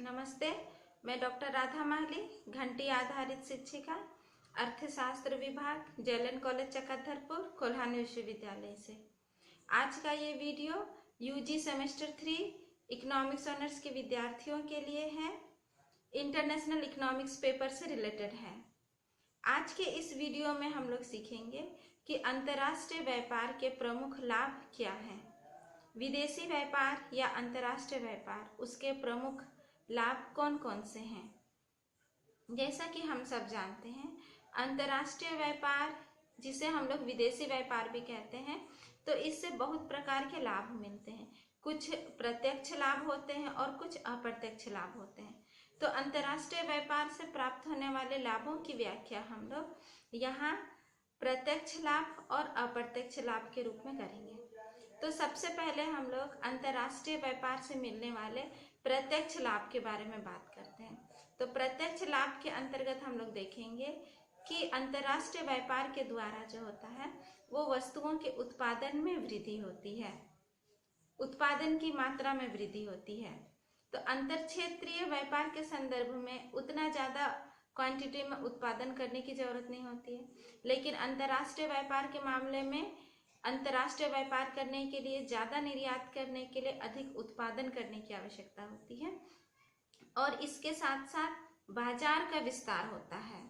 नमस्ते। मैं डॉक्टर राधा माहली, घंटी आधारित शिक्षिका, अर्थशास्त्र विभाग, जेएलएन कॉलेज चक्रधरपुर, कोल्हान विश्वविद्यालय से। आज का ये video UG semester 3 economics honours के विद्यार्थियों के लिए है। इंटरनेशनल इकोनॉमिक्स पेपर से रिलेटेड है। आज के इस वीडियो में हम लोग सीखेंगे कि अंतर्राष्ट्रीय व्यापार के प्रमुख लाभ क्या हैं। विदेशी व्यापार या अंतर्राष्ट्रीय व्यापार, उसके प्रमुख लाभ कौन कौन से हैं। जैसा कि हम सब जानते हैं, अंतर्राष्ट्रीय व्यापार, जिसे हम लोग विदेशी व्यापार भी कहते हैं, तो इससे बहुत प्रकार के लाभ मिलते हैं। कुछ प्रत्यक्ष लाभ होते हैं और कुछ अप्रत्यक्ष लाभ होते हैं। तो अंतर्राष्ट्रीय व्यापार से प्राप्त होने वाले लाभों की व्याख्या हम लोग यहाँ प्रत्यक्ष लाभ और अप्रत्यक्ष लाभ के रूप में करेंगे। तो सबसे पहले हम लोग अंतर्राष्ट्रीय व्यापार से मिलने वाले प्रत्यक्ष लाभ के बारे में बात करते हैं। तो प्रत्यक्ष लाभ के अंतर्गत हम लोग देखेंगे कि अंतर्राष्ट्रीय व्यापार के द्वारा जो होता है वो वस्तुओं के उत्पादन में वृद्धि होती है, उत्पादन की मात्रा में वृद्धि होती है। तो अंतर क्षेत्रीय व्यापार के संदर्भ में उतना ज़्यादा क्वांटिटी में उत्पादन करने की जरूरत नहीं होती है, लेकिन अंतर्राष्ट्रीय व्यापार के मामले में अंतर्राष्ट्रीय व्यापार करने के लिए ज़्यादा निर्यात करने के लिए अधिक उत्पादन करने की आवश्यकता होती है और इसके साथ साथ बाजार का विस्तार होता है,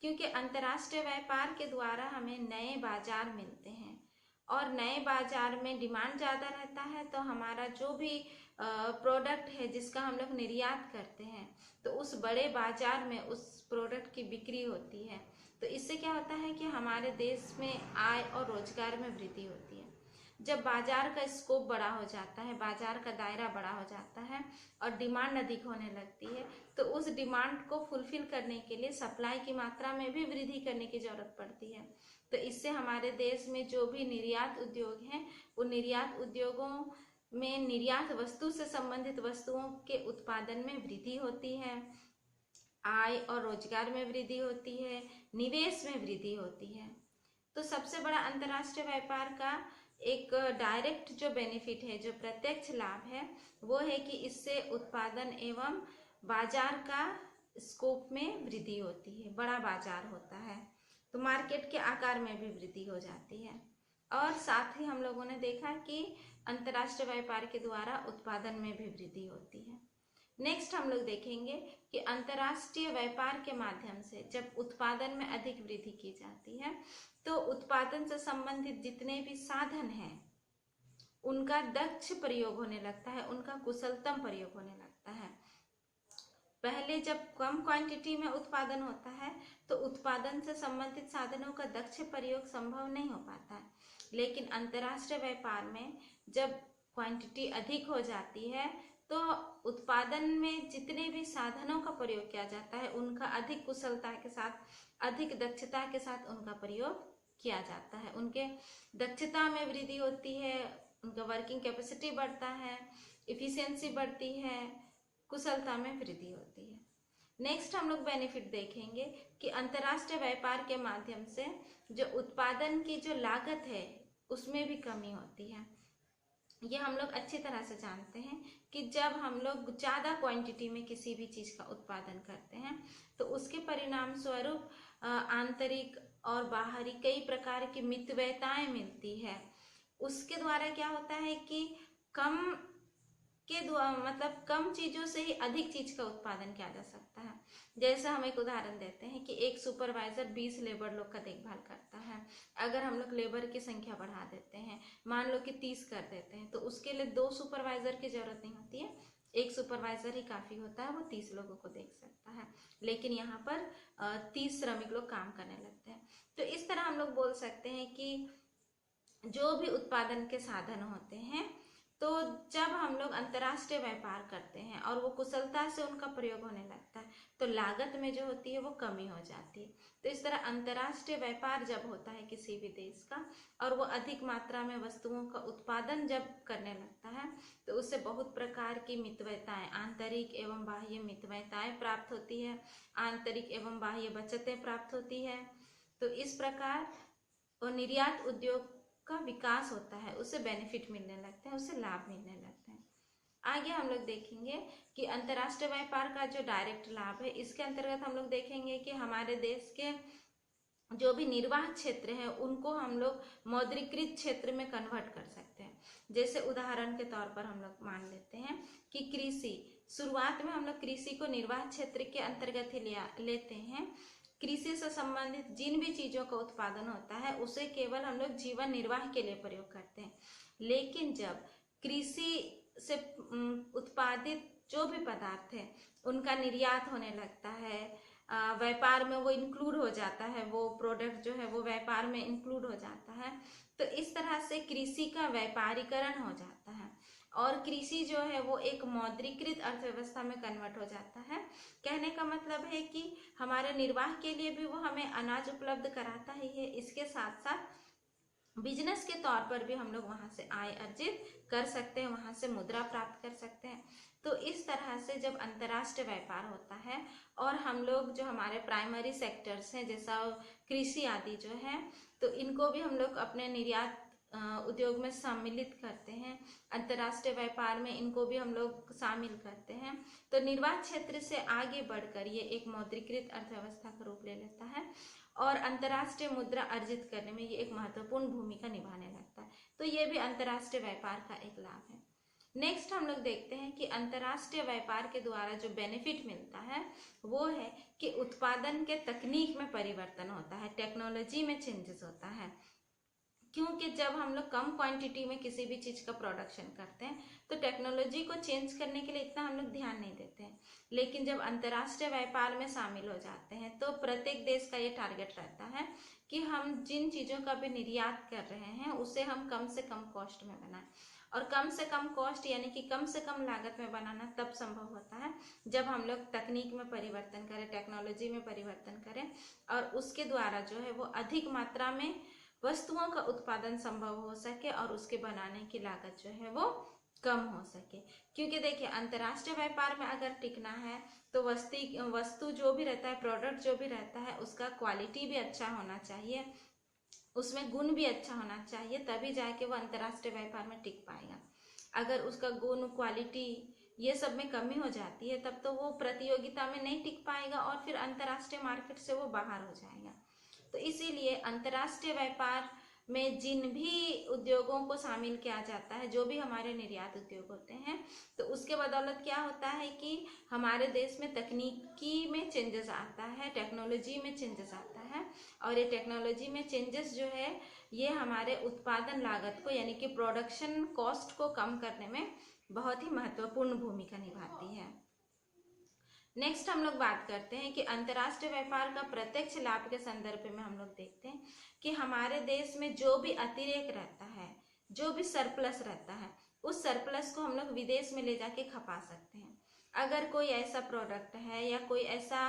क्योंकि अंतर्राष्ट्रीय व्यापार के द्वारा हमें नए बाजार मिलते हैं और नए बाजार में डिमांड ज़्यादा रहता है। तो हमारा जो भी प्रोडक्ट है जिसका हम लोग निर्यात करते हैं, तो उस बड़े बाजार में उस प्रोडक्ट की बिक्री होती है। तो इससे क्या होता है कि हमारे देश में आय और रोजगार में वृद्धि होती है। जब बाजार का स्कोप बड़ा हो जाता है, बाजार का दायरा बड़ा हो जाता है और डिमांड अधिक होने लगती है, तो उस डिमांड को फुलफिल करने के लिए सप्लाई की मात्रा में भी वृद्धि करने की जरूरत पड़ती है। तो इससे हमारे देश में जो भी निर्यात उद्योग हैं, उन निर्यात उद्योगों में निर्यात वस्तु से संबंधित वस्तुओं के उत्पादन में वृद्धि होती है, आय और रोजगार में वृद्धि होती है, निवेश में वृद्धि होती है। तो सबसे बड़ा अंतर्राष्ट्रीय व्यापार का एक डायरेक्ट जो बेनिफिट है, जो प्रत्यक्ष लाभ है, वो है कि इससे उत्पादन एवं बाजार का स्कोप में वृद्धि होती है, बड़ा बाजार होता है, तो मार्केट के आकार में भी वृद्धि हो जाती है। और साथ ही हम लोगों ने देखा कि अंतर्राष्ट्रीय व्यापार के द्वारा उत्पादन में भी वृद्धि होती है। नेक्स्ट हम लोग देखेंगे कि अंतर्राष्ट्रीय व्यापार के माध्यम से जब उत्पादन में अधिक वृद्धि की जाती है, तो उत्पादन से संबंधित जितने भी साधन हैं उनका दक्ष प्रयोग होने लगता है, उनका कुशलतम प्रयोग होने लगता है। पहले जब कम क्वांटिटी में उत्पादन होता है तो उत्पादन से संबंधित साधनों का दक्ष प्रयोग संभव नहीं हो पाता है, लेकिन अंतर्राष्ट्रीय व्यापार में जब क्वांटिटी अधिक हो जाती है तो उत्पादन में जितने भी साधनों का प्रयोग किया जाता है उनका अधिक कुशलता के साथ, अधिक दक्षता के साथ उनका प्रयोग किया जाता है। उनके दक्षता में वृद्धि होती है, उनका वर्किंग कैपेसिटी बढ़ता है, इफिशियंसी बढ़ती है, कुशलता में वृद्धि होती है। नेक्स्ट हम लोग बेनिफिट देखेंगे कि अंतर्राष्ट्रीय व्यापार के माध्यम से जो उत्पादन की जो लागत है उसमें भी कमी होती है। ये हम लोग अच्छी तरह से जानते हैं कि जब हम लोग ज़्यादा क्वांटिटी में किसी भी चीज़ का उत्पादन करते हैं तो उसके परिणाम स्वरूप आंतरिक और बाहरी कई प्रकार की मितव्ययताएं मिलती है। उसके द्वारा क्या होता है कि कम चीज़ों से ही अधिक चीज़ का उत्पादन किया जा सकता है। जैसे हम एक उदाहरण देते हैं कि एक सुपरवाइजर 20 लेबर लोग का देखभाल करता है। अगर हम लोग लेबर की संख्या बढ़ा देते हैं, मान लो कि 30 कर देते हैं, तो उसके लिए 2 सुपरवाइजर की जरूरत नहीं होती है, एक सुपरवाइजर ही काफ़ी होता है, वो 30 लोगों को देख सकता है। लेकिन यहाँ पर 30 श्रमिक लोग काम करने लगते हैं। तो इस तरह हम लोग बोल सकते हैं कि जो भी उत्पादन के साधन होते हैं, तो जब हम लोग अंतर्राष्ट्रीय व्यापार करते हैं और वो कुशलता से उनका प्रयोग होने लगता है तो लागत में जो होती है वो कमी हो जाती है। तो इस तरह अंतर्राष्ट्रीय व्यापार जब होता है किसी भी देश का और वो अधिक मात्रा में वस्तुओं का उत्पादन जब करने लगता है तो उससे बहुत प्रकार की मितव्ययताएं, आंतरिक एवं बाह्य मितव्ययताएं प्राप्त होती है, आंतरिक एवं बाह्य बचतें प्राप्त होती है। तो इस प्रकार वो निर्यात उद्योग का विकास होता है, उससे बेनिफिट मिलने लगते हैं, उससे लाभ मिलने लगते हैं। आगे हम लोग देखेंगे कि अंतर्राष्ट्रीय व्यापार का जो डायरेक्ट लाभ है, इसके अंतर्गत हम लोग देखेंगे कि हमारे देश के जो भी निर्वाह क्षेत्र है उनको हम लोग मौद्रीकृत क्षेत्र में कन्वर्ट कर सकते हैं। जैसे उदाहरण के तौर पर हम लोग मान लेते हैं कि कृषि, शुरुआत में हम लोग कृषि को निर्वाह क्षेत्र के अंतर्गत ही लेते हैं। कृषि से संबंधित जिन भी चीजों का उत्पादन होता है उसे केवल हम लोग जीवन निर्वाह के लिए प्रयोग करते हैं। लेकिन जब कृषि से उत्पादित जो भी पदार्थ है उनका निर्यात होने लगता है, व्यापार में वो इंक्लूड हो जाता है, वो प्रोडक्ट जो है वो व्यापार में इंक्लूड हो जाता है, तो इस तरह से कृषि का व्यापारीकरण हो जाता है और कृषि जो है वो एक मौद्रीकृत अर्थव्यवस्था में कन्वर्ट हो जाता है। कहने का मतलब है कि हमारे निर्वाह के लिए भी वो हमें अनाज उपलब्ध कराता ही है, इसके साथ साथ बिजनेस के तौर पर भी हम लोग वहां से आय अर्जित कर सकते हैं, वहां से मुद्रा प्राप्त कर सकते हैं। तो इस तरह से जब अंतर्राष्ट्रीय व्यापार होता है और हम लोग जो हमारे प्राइमरी सेक्टर्स हैं जैसा कृषि आदि जो है, तो इनको भी हम लोग अपने निर्यात उद्योग में सम्मिलित करते हैं, अंतर्राष्ट्रीय व्यापार में इनको भी हम लोग शामिल करते हैं, तो निर्वाह क्षेत्र से आगे बढ़कर ये एक मौद्रीकृत अर्थव्यवस्था का रूप ले लेता है और अंतर्राष्ट्रीय मुद्रा अर्जित करने में ये एक महत्वपूर्ण भूमिका निभाने लगता है। तो ये भी अंतर्राष्ट्रीय व्यापार का एक लाभ है। नेक्स्ट हम लोग देखते हैं कि अंतर्राष्ट्रीय व्यापार के द्वारा जो बेनिफिट मिलता है वो है कि उत्पादन के तकनीक में परिवर्तन होता है, टेक्नोलॉजी में चेंजेस होता है। क्योंकि जब हम लोग कम क्वांटिटी में किसी भी चीज का प्रोडक्शन करते हैं तो टेक्नोलॉजी को चेंज करने के लिए इतना हम लोग ध्यान नहीं देते हैं, लेकिन जब अंतर्राष्ट्रीय व्यापार में शामिल हो जाते हैं तो प्रत्येक देश का ये टारगेट रहता है कि हम जिन चीजों का भी निर्यात कर रहे हैं उसे हम कम से कम कॉस्ट में बनाएं। और कम से कम कॉस्ट यानी कि कम से कम लागत में बनाना तब संभव होता है जब हम लोग तकनीक में परिवर्तन करें, टेक्नोलॉजी में परिवर्तन करें और उसके द्वारा जो है वो अधिक मात्रा में वस्तुओं का उत्पादन संभव हो सके और उसके बनाने की लागत जो है वो कम हो सके। क्योंकि देखिए अंतर्राष्ट्रीय व्यापार में अगर टिकना है तो वस्तु जो भी रहता है, प्रोडक्ट जो भी रहता है, उसका क्वालिटी भी अच्छा होना चाहिए, उसमें गुण भी अच्छा होना चाहिए, तभी जाके वो अंतर्राष्ट्रीय व्यापार में टिक पाएगा। अगर उसका गुण, क्वालिटी ये सब में कमी हो जाती है तब तो वो प्रतियोगिता में नहीं टिक पाएगा और फिर अंतर्राष्ट्रीय मार्केट से वो बाहर हो जाएगा। तो इसीलिए अंतर्राष्ट्रीय व्यापार में जिन भी उद्योगों को शामिल किया जाता है, जो भी हमारे निर्यात उद्योग होते हैं, तो उसके बदौलत क्या होता है कि हमारे देश में तकनीकी में चेंजेस आता है, टेक्नोलॉजी में चेंजेस आता है और ये टेक्नोलॉजी में चेंजेस जो है ये हमारे उत्पादन लागत को यानी कि प्रोडक्शन कॉस्ट को कम करने में बहुत ही महत्वपूर्ण भूमिका निभाती है। नेक्स्ट हम लोग बात करते हैं कि अंतर्राष्ट्रीय व्यापार का प्रत्यक्ष लाभ के संदर्भ में हम लोग देखते हैं कि हमारे देश में जो भी अतिरेक रहता है, जो भी सरप्लस रहता है, उस सरप्लस को हम लोग विदेश में ले जाके खपा सकते हैं। अगर कोई ऐसा प्रोडक्ट है या कोई ऐसा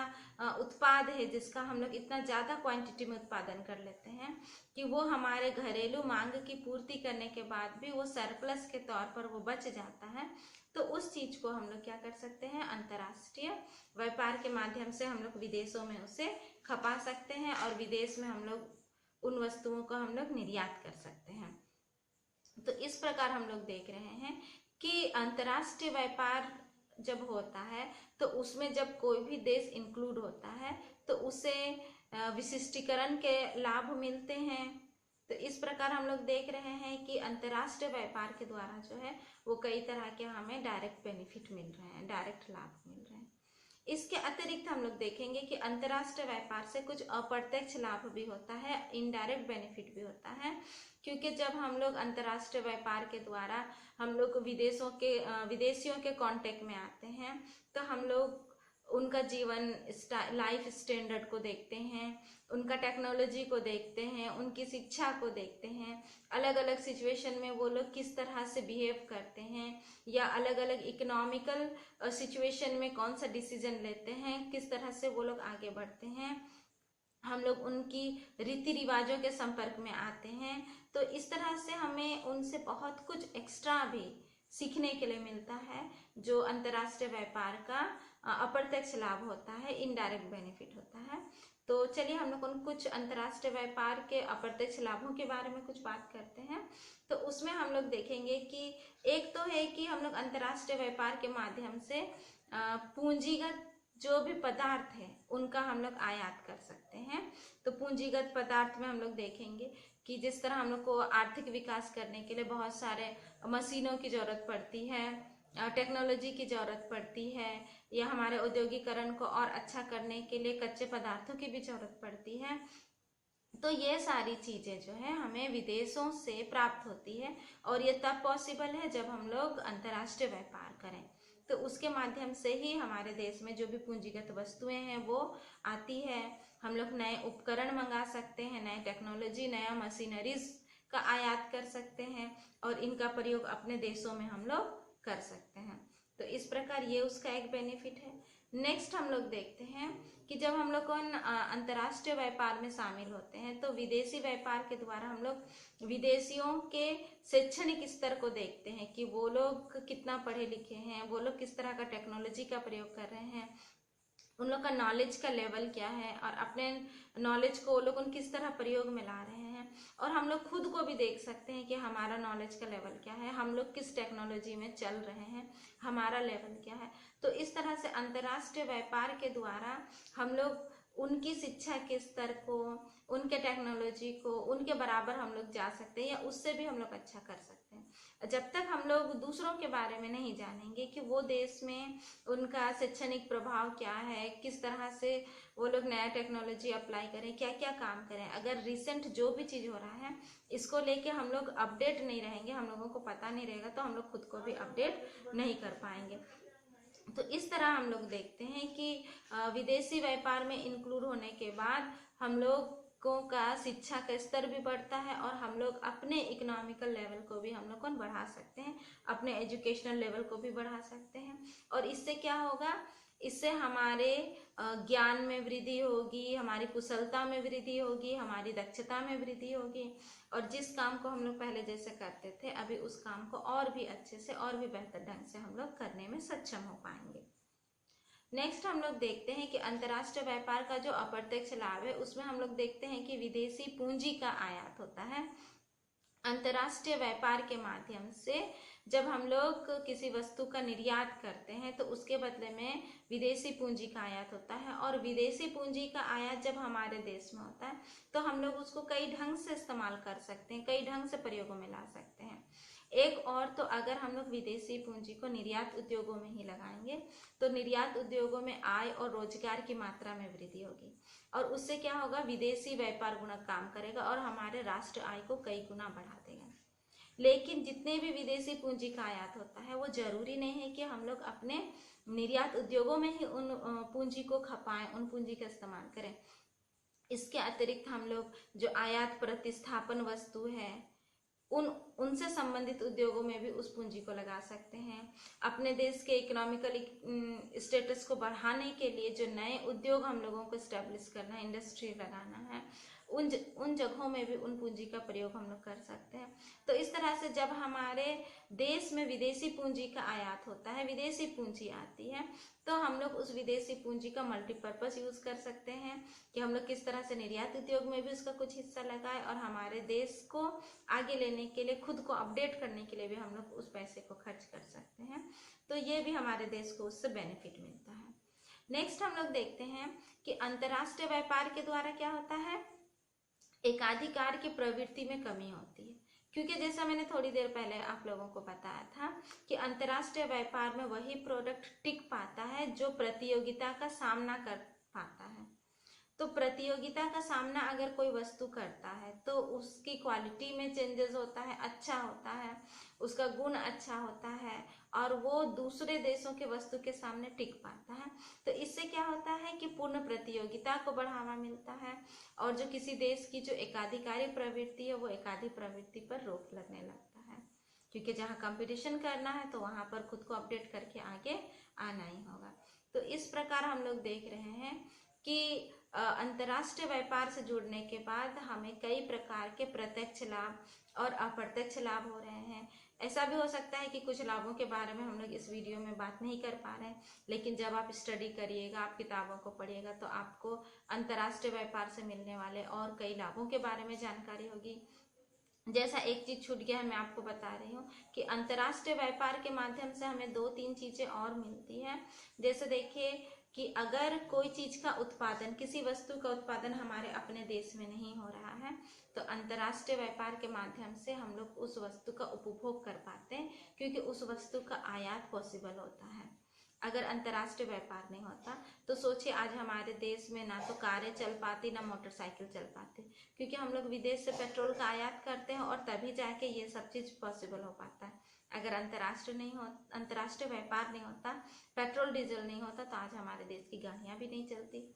उत्पाद है जिसका हम लोग इतना ज़्यादा क्वांटिटी में उत्पादन कर लेते हैं कि वो हमारे घरेलू मांग की पूर्ति करने के बाद भी वो सरप्लस के तौर पर वो बच जाता है, तो उस चीज को हम लोग क्या कर सकते हैं, अंतर्राष्ट्रीय व्यापार के माध्यम से हम लोग विदेशों में उसे खपा सकते हैं और विदेश में हम लोग उन वस्तुओं को हम लोग निर्यात कर सकते हैं। तो इस प्रकार हम लोग देख रहे हैं कि अंतर्राष्ट्रीय व्यापार जब होता है तो उसमें जब कोई भी देश इंक्लूड होता है तो उसे विशिष्टीकरण के लाभ मिलते हैं। तो इस प्रकार हम लोग देख रहे हैं कि अंतर्राष्ट्रीय व्यापार के द्वारा जो है वो कई तरह के हमें डायरेक्ट बेनिफिट मिल रहे हैं, डायरेक्ट लाभ मिल रहे हैं। इसके अतिरिक्त हम लोग देखेंगे कि अंतर्राष्ट्रीय व्यापार से कुछ अप्रत्यक्ष लाभ भी होता है, इनडायरेक्ट बेनिफिट भी होता है। क्योंकि जब हम लोग अंतर्राष्ट्रीय व्यापार के द्वारा हम लोग विदेशियों के कांटेक्ट में आते हैं तो हम लोग उनका जीवन लाइफ स्टैंडर्ड को देखते हैं, उनका टेक्नोलॉजी को देखते हैं, उनकी शिक्षा को देखते हैं, अलग अलग सिचुएशन में वो लोग किस तरह से बिहेव करते हैं या अलग अलग इकोनॉमिकल सिचुएशन में कौन सा डिसीजन लेते हैं, किस तरह से वो लोग आगे बढ़ते हैं, हम लोग उनकी रीति रिवाजों के संपर्क में आते हैं। तो इस तरह से हमें उनसे बहुत कुछ एक्स्ट्रा भी सीखने के लिए मिलता है। जो अंतर्राष्ट्रीय व्यापार का अप्रत्यक्ष लाभ होता है, इनडायरेक्ट बेनिफिट होता है। तो चलिए हम लोग कुछ अंतर्राष्ट्रीय व्यापार के अप्रत्यक्ष लाभों के बारे में कुछ बात करते हैं। तो उसमें हम लोग देखेंगे कि एक तो है कि हम लोग अंतर्राष्ट्रीय व्यापार के माध्यम से पूंजीगत जो भी पदार्थ है उनका हम लोग आयात कर सकते हैं। तो पूंजीगत पदार्थ में हम लोग देखेंगे कि जिस तरह हम लोग को आर्थिक विकास करने के लिए बहुत सारे मशीनों की जरूरत पड़ती है, टेक्नोलॉजी की जरूरत पड़ती है, या हमारे औद्योगिकरण को और अच्छा करने के लिए कच्चे पदार्थों की भी जरूरत पड़ती है। तो ये सारी चीजें जो है हमें विदेशों से प्राप्त होती है, और ये तब पॉसिबल है जब हम लोग अंतर्राष्ट्रीय व्यापार करें। तो उसके माध्यम से ही हमारे देश में जो भी पूंजीगत वस्तुएं हैं वो आती है। हम लोग नए उपकरण मंगा सकते हैं, नए टेक्नोलॉजी, नया मशीनरीज का आयात कर सकते हैं, और इनका प्रयोग अपने देशों में हम लोग कर सकते हैं। तो इस प्रकार ये उसका एक बेनिफिट है। नेक्स्ट हम लोग देखते हैं कि जब हम लोग अंतर्राष्ट्रीय व्यापार में शामिल होते हैं तो विदेशी व्यापार के द्वारा हम लोग विदेशियों के शैक्षणिक स्तर को देखते हैं कि वो लोग कितना पढ़े लिखे हैं, वो लोग किस तरह का टेक्नोलॉजी का प्रयोग कर रहे हैं, उन लोग का नॉलेज का लेवल क्या है, और अपने नॉलेज को वो लोग उन किस तरह प्रयोग में ला रहे हैं। और हम लोग खुद को भी देख सकते हैं कि हमारा नॉलेज का लेवल क्या है, हम लोग किस टेक्नोलॉजी में चल रहे हैं, हमारा लेवल क्या है। तो इस तरह से अंतर्राष्ट्रीय व्यापार के द्वारा हम लोग उनकी शिक्षा के स्तर को, उनके टेक्नोलॉजी को, उनके बराबर हम लोग जा सकते हैं, या उससे भी हम लोग अच्छा कर सकते हैं। जब तक हम लोग दूसरों के बारे में नहीं जानेंगे कि वो देश में उनका शैक्षणिक प्रभाव क्या है, किस तरह से वो लोग नया टेक्नोलॉजी अप्लाई करें, क्या क्या काम करें, अगर रिसेंट जो भी चीज़ हो रहा है इसको लेके हम लोग अपडेट नहीं रहेंगे, हम लोगों को पता नहीं रहेगा, तो हम लोग खुद को भी अपडेट नहीं कर पाएंगे। तो इस तरह हम लोग देखते हैं कि विदेशी व्यापार में इंक्लूड होने के बाद हम लोगों का शिक्षा का स्तर भी बढ़ता है, और हम लोग अपने इकोनॉमिकल लेवल को भी हम लोग को बढ़ा सकते हैं, अपने एजुकेशनल लेवल को भी बढ़ा सकते हैं। और इससे क्या होगा, इससे हमारे ज्ञान में वृद्धि होगी, हमारी कुशलता में वृद्धि होगी, हमारी दक्षता में वृद्धि होगी, और जिस काम को हम लोग पहले जैसे करते थे अभी उस काम को और भी अच्छे से और भी बेहतर ढंग से हम लोग करने में सक्षम हो पाएंगे। नेक्स्ट हम लोग देखते हैं कि अंतर्राष्ट्रीय व्यापार का जो अप्रत्यक्ष लाभ है उसमें हम लोग देखते हैं कि विदेशी पूंजी का आयात होता है। अंतर्राष्ट्रीय व्यापार के माध्यम से जब हम लोग किसी वस्तु का निर्यात करते हैं तो उसके बदले में विदेशी पूंजी का आयात होता है, और विदेशी पूंजी का आयात जब हमारे देश में होता है तो हम लोग उसको कई ढंग से इस्तेमाल कर सकते हैं, कई ढंग से प्रयोगों में ला सकते हैं। एक और तो अगर हम लोग विदेशी पूंजी को निर्यात उद्योगों में ही लगाएंगे तो निर्यात उद्योगों में आय और रोजगार की मात्रा में वृद्धि होगी, और उससे क्या होगा, विदेशी व्यापार गुणक काम करेगा और हमारे राष्ट्र आय को कई गुना बढ़ा देगा। लेकिन जितने भी विदेशी पूंजी का आयात होता है वो जरूरी नहीं है कि हम लोग अपने निर्यात उद्योगों में ही उन पूंजी को खपाएं, उन पूंजी का इस्तेमाल करें। इसके अतिरिक्त हम लोग जो आयात प्रतिस्थापन वस्तु है उनसे संबंधित उद्योगों में भी उस पूंजी को लगा सकते हैं। अपने देश के इकोनॉमिकल स्टेटस को बढ़ाने के लिए जो नए उद्योग हम लोगों को स्टैब्लिश करना है, इंडस्ट्री लगाना है, उन जगहों में भी उन पूंजी का प्रयोग हम लोग कर सकते हैं। तो इस तरह से जब हमारे देश में विदेशी पूंजी का आयात होता है, विदेशी पूंजी आती है, तो हम लोग उस विदेशी पूंजी का मल्टीपर्पज यूज कर सकते हैं कि हम लोग किस तरह से निर्यात उद्योग में भी उसका कुछ हिस्सा लगाए, और हमारे देश को आगे लेने के लिए, खुद को अपडेट करने के लिए भी हम लोग उस पैसे को खर्च कर सकते हैं। तो ये भी हमारे देश को उससे बेनिफिट मिलता है। नेक्स्ट हम लोग देखते हैं कि अंतर्राष्ट्रीय व्यापार के द्वारा क्या होता है, एकाधिकार की प्रवृत्ति में कमी होती है। क्योंकि जैसा मैंने थोड़ी देर पहले आप लोगों को बताया था कि अंतर्राष्ट्रीय व्यापार में वही प्रोडक्ट टिक पाता है जो प्रतियोगिता का सामना कर पाता है। तो प्रतियोगिता का सामना अगर कोई वस्तु करता है तो उसकी क्वालिटी में चेंजेस होता है, अच्छा होता है, उसका गुण अच्छा होता है, और वो दूसरे देशों के वस्तु के सामने टिक पाता है। तो इससे क्या होता है कि पूर्ण प्रतियोगिता को बढ़ावा मिलता है, और जो किसी देश की जो एकाधिकारी प्रवृत्ति है वो एकाधी प्रवृत्ति पर रोक लगने लगता है, क्योंकि जहाँ कंपटीशन करना है तो वहाँ पर खुद को अपडेट करके आगे आना ही होगा। तो इस प्रकार हम लोग देख रहे हैं कि अंतर्राष्ट्रीय व्यापार से जुड़ने के बाद हमें कई प्रकार के प्रत्यक्ष लाभ और अप्रत्यक्ष लाभ हो रहे हैं। ऐसा भी हो सकता है कि कुछ लाभों के बारे में हम लोग इस वीडियो में बात नहीं कर पा रहे हैं, लेकिन जब आप स्टडी करिएगा, आप किताबों को पढ़िएगा, तो आपको अंतर्राष्ट्रीय व्यापार से मिलने वाले और कई लाभों के बारे में जानकारी होगी। जैसा एक चीज छूट गया है, मैं आपको बता रही हूँ कि अंतर्राष्ट्रीय व्यापार के माध्यम से हमें 2-3 चीजें और मिलती हैं। जैसे देखिए कि अगर कोई चीज का उत्पादन, किसी वस्तु का उत्पादन हमारे अपने देश में नहीं हो रहा है, तो अंतर्राष्ट्रीय व्यापार के माध्यम से हम लोग उस वस्तु का उपभोग कर पाते हैं, क्योंकि उस वस्तु का आयात पॉसिबल होता है। अगर अंतर्राष्ट्रीय व्यापार नहीं होता तो सोचिए आज हमारे देश में ना तो कारें चल पाती, ना मोटरसाइकिल चल पाती, क्योंकि हम लोग विदेश से पेट्रोल का आयात करते हैं और तभी जाके ये सब चीज पॉसिबल हो पाता है। अगर अंतर्राष्ट्रीय व्यापार नहीं होता, पेट्रोल डीजल नहीं होता, तो आज हमारे देश की गाड़ियां भी नहीं चलती।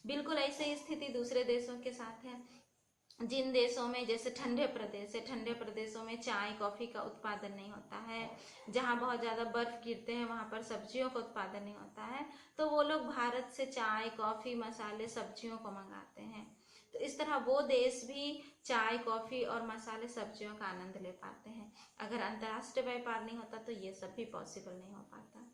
बिल्कुल ऐसे ही स्थिति दूसरे देशों के साथ है। जिन देशों में जैसे ठंडे प्रदेश है, ठंडे प्रदेशों में चाय कॉफी का उत्पादन नहीं होता है, जहाँ बहुत ज्यादा बर्फ गिरते हैं वहां पर सब्जियों का उत्पादन नहीं होता है, तो वो लोग भारत से चाय कॉफी मसाले सब्जियों को मंगाते हैं। तो इस तरह वो देश भी चाय कॉफी और मसाले सब्जियों का आनंद ले पाते हैं। अगर अंतर्राष्ट्रीय व्यापार नहीं होता तो ये सब भी पॉसिबल नहीं हो पाता।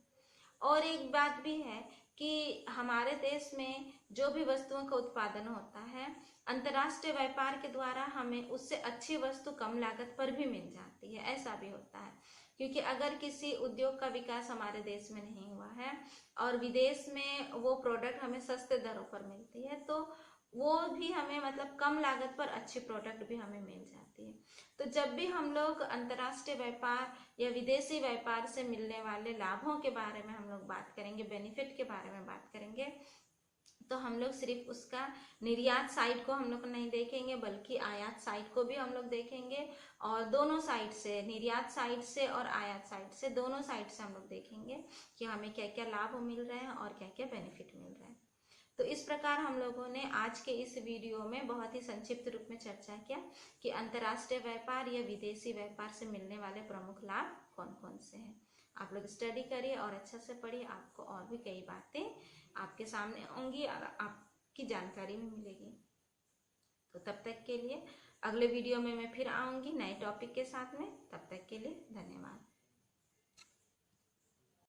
और एक बात भी है कि हमारे देश में जो भी वस्तुओं का उत्पादन होता है, अंतर्राष्ट्रीय व्यापार के द्वारा हमें उससे अच्छी वस्तु कम लागत पर भी मिल जाती है। ऐसा भी होता है, क्योंकि अगर किसी उद्योग का विकास हमारे देश में नहीं हुआ है और विदेश में वो प्रोडक्ट हमें सस्ते दरों पर मिलती है, तो वो भी हमें मतलब कम लागत पर अच्छी प्रोडक्ट भी हमें मिल जाती है। तो जब भी हम लोग अंतर्राष्ट्रीय व्यापार या विदेशी व्यापार से मिलने वाले लाभों के बारे में हम लोग बात करेंगे, बेनिफिट के बारे में बात करेंगे, तो हम लोग सिर्फ उसका निर्यात साइड को हम लोग नहीं देखेंगे, बल्कि आयात साइड को भी हम लोग देखेंगे। और दोनों साइड से, निर्यात साइड से और आयात साइड से, दोनों साइड से हम लोग देखेंगे कि हमें क्या क्या लाभ मिल रहे हैं और क्या क्या बेनिफिट मिल रहे हैं। तो इस प्रकार हम लोगों ने आज के इस वीडियो में बहुत ही संक्षिप्त रूप में चर्चा किया कि अंतर्राष्ट्रीय व्यापार या विदेशी व्यापार से मिलने वाले प्रमुख लाभ कौन कौन से हैं। आप लोग स्टडी करिए और अच्छा से पढ़िए, आपको और भी कई बातें आपके सामने होंगी और आपकी जानकारी में मिलेगी। तो तब तक के लिए अगले वीडियो में मैं फिर आऊंगी नए टॉपिक के साथ में। तब तक के लिए धन्यवाद।